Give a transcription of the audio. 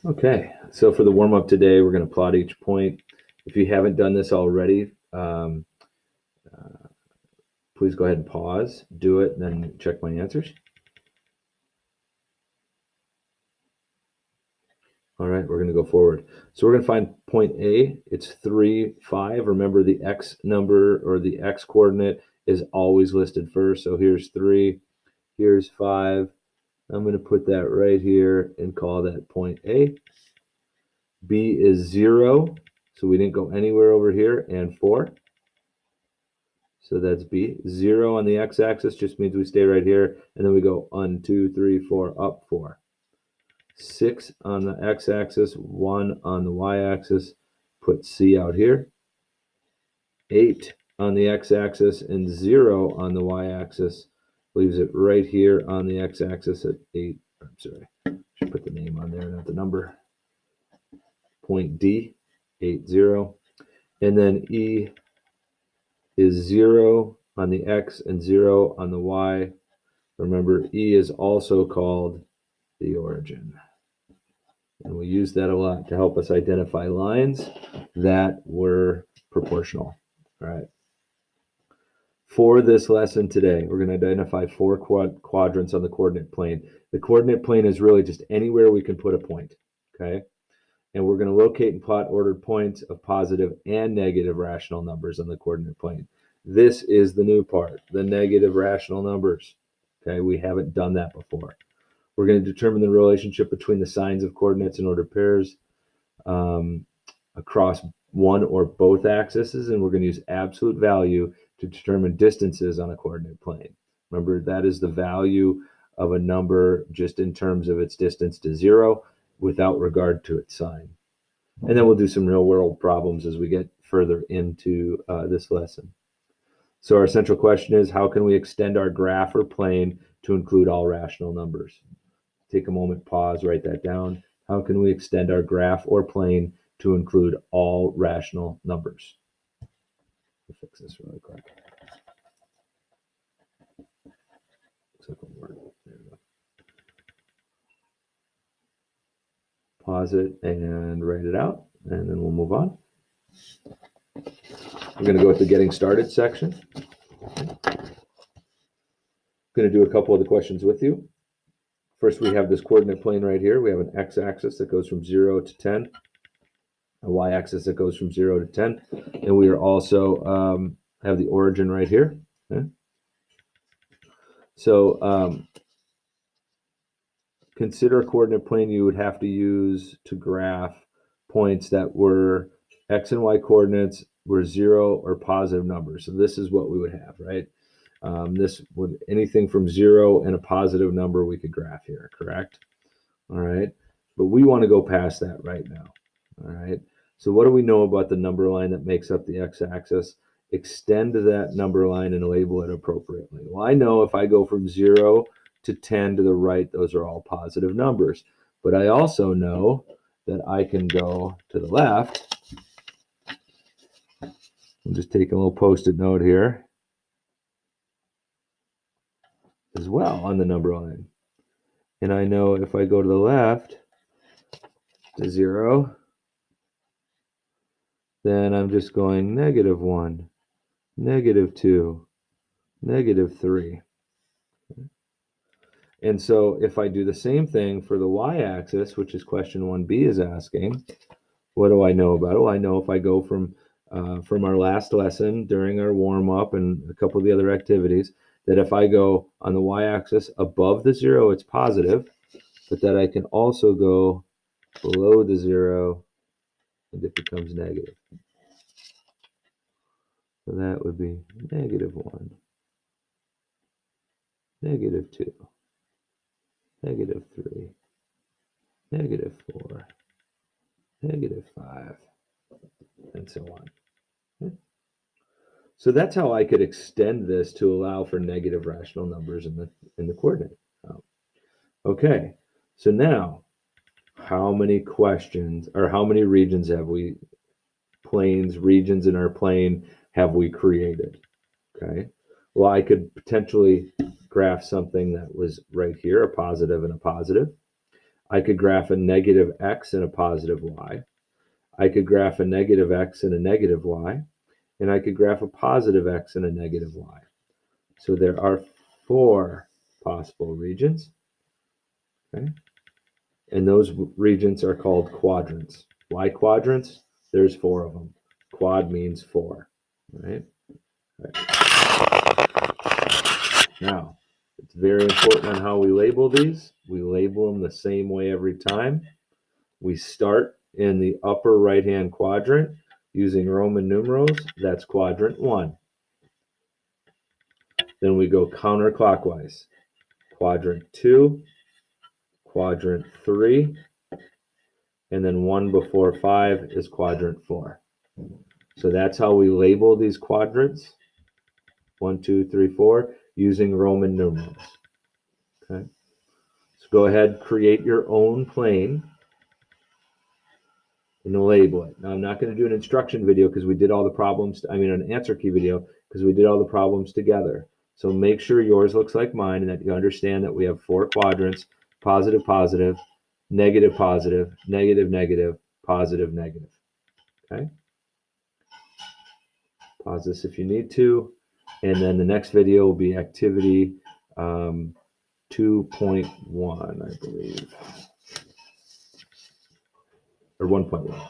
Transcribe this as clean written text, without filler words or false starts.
Okay, so for the warm-up today, we're going to plot each point. If you haven't done this already, please go ahead and pause, do it, and then check my answers. All right, we're going to go forward. So we're going to find point A. It's 3, 5. Remember, the x number or the x coordinate is always listed first. So here's 3, here's 5. I'm going to put that right here and call that point A. B is 0, so we didn't go anywhere over here, and 4. So that's B. 0 on the x-axis just means we stay right here, and then we go 1, 2, 3, 4, up 4. 6 on the x-axis, 1 on the y-axis, put C out here. 8 on the x-axis and 0 on the y-axis leaves it right here on the x-axis at 8. I'm sorry, should put the name on there, not the number. Point D, 8, 0. And then E is 0 on the x and 0 on the y. Remember, E is also called the origin. And we use that a lot to help us identify lines that were proportional. All right. For this lesson today, we're going to identify 4 quadrants on the coordinate plane. The coordinate plane is really just anywhere we can put a point, okay? And we're going to locate and plot ordered points of positive and negative rational numbers on the coordinate plane. This is the new part, the negative rational numbers, okay? We haven't done that before. We're going to determine the relationship between the signs of coordinates and ordered pairs across one or both axes, and we're going to use absolute value to determine distances on a coordinate plane. Remember, that is the value of a number just in terms of its distance to 0 without regard to its sign. And then we'll do some real world problems as we get further into this lesson. So our central question is, how can we extend our graph or plane to include all rational numbers? Take a moment, pause, write that down. How can we extend our graph or plane to include all rational numbers? We'll fix this really quick. Looks like one word. There we go. Pause it and write it out, and then we'll move on. We're going to go with the getting started section. I'm going to do a couple of the questions with you. First, we have this coordinate plane right here. We have an x-axis that goes from 0 to 10, a y-axis that goes from 0 to 10, and we are also have the origin right here. Okay? So consider a coordinate plane you would have to use to graph points that were x and y coordinates were 0 or positive numbers. So this is what we would have, right? This would, anything from 0 and a positive number we could graph here, correct? All right, but we want to go past that right now. All right, so what do we know about the number line that makes up the x-axis? Extend that number line and label it appropriately. Well, I know if I go from 0 to 10 to the right, those are all positive numbers. But I also know that I can go to the left. I'm just taking a little post-it note here as well on the number line. And I know if I go to the left to 0, then I'm just going -1, -2, -3. And so if I do the same thing for the y-axis, which is question 1b is asking, what do I know about it? Well, I know if I go from our last lesson during our warm-up and a couple of the other activities, that if I go on the y-axis above the 0, it's positive, but that I can also go below the 0 and it becomes negative. So that would be -1, -2, -3, -4, -5, and so on. Okay. So that's how I could extend this to allow for negative rational numbers in the coordinate. Okay, so now how many questions or how many regions have we, regions in our plane have we created? Okay, well, I could potentially graph something that was right here, a positive and a positive. I could graph a negative x and a positive y. I could graph a negative x and a negative y. And I could graph a positive x and a negative y. So there are 4 possible regions. Okay? And those regions are called quadrants. Why quadrants? There's 4 of them. Quad means 4. Right? Now, it's very important on how we label these. We label them the same way every time. We start in the upper right-hand quadrant using Roman numerals. That's quadrant 1. Then we go counterclockwise. Quadrant 2, quadrant 3, and then 1 before 5 is quadrant 4. So that's how we label these quadrants. 1, 2, 3, 4, using Roman numerals. Okay. So go ahead, create your own plane and label it. Now I'm not going to do an instruction video because we did all the problems, an answer key video because we did all the problems together. So make sure yours looks like mine and that you understand that we have 4 quadrants, positive, positive, negative, positive, negative, negative, positive, negative. Okay. Pause this if you need to. And then the next video will be activity 2.1, I believe, or 1.1.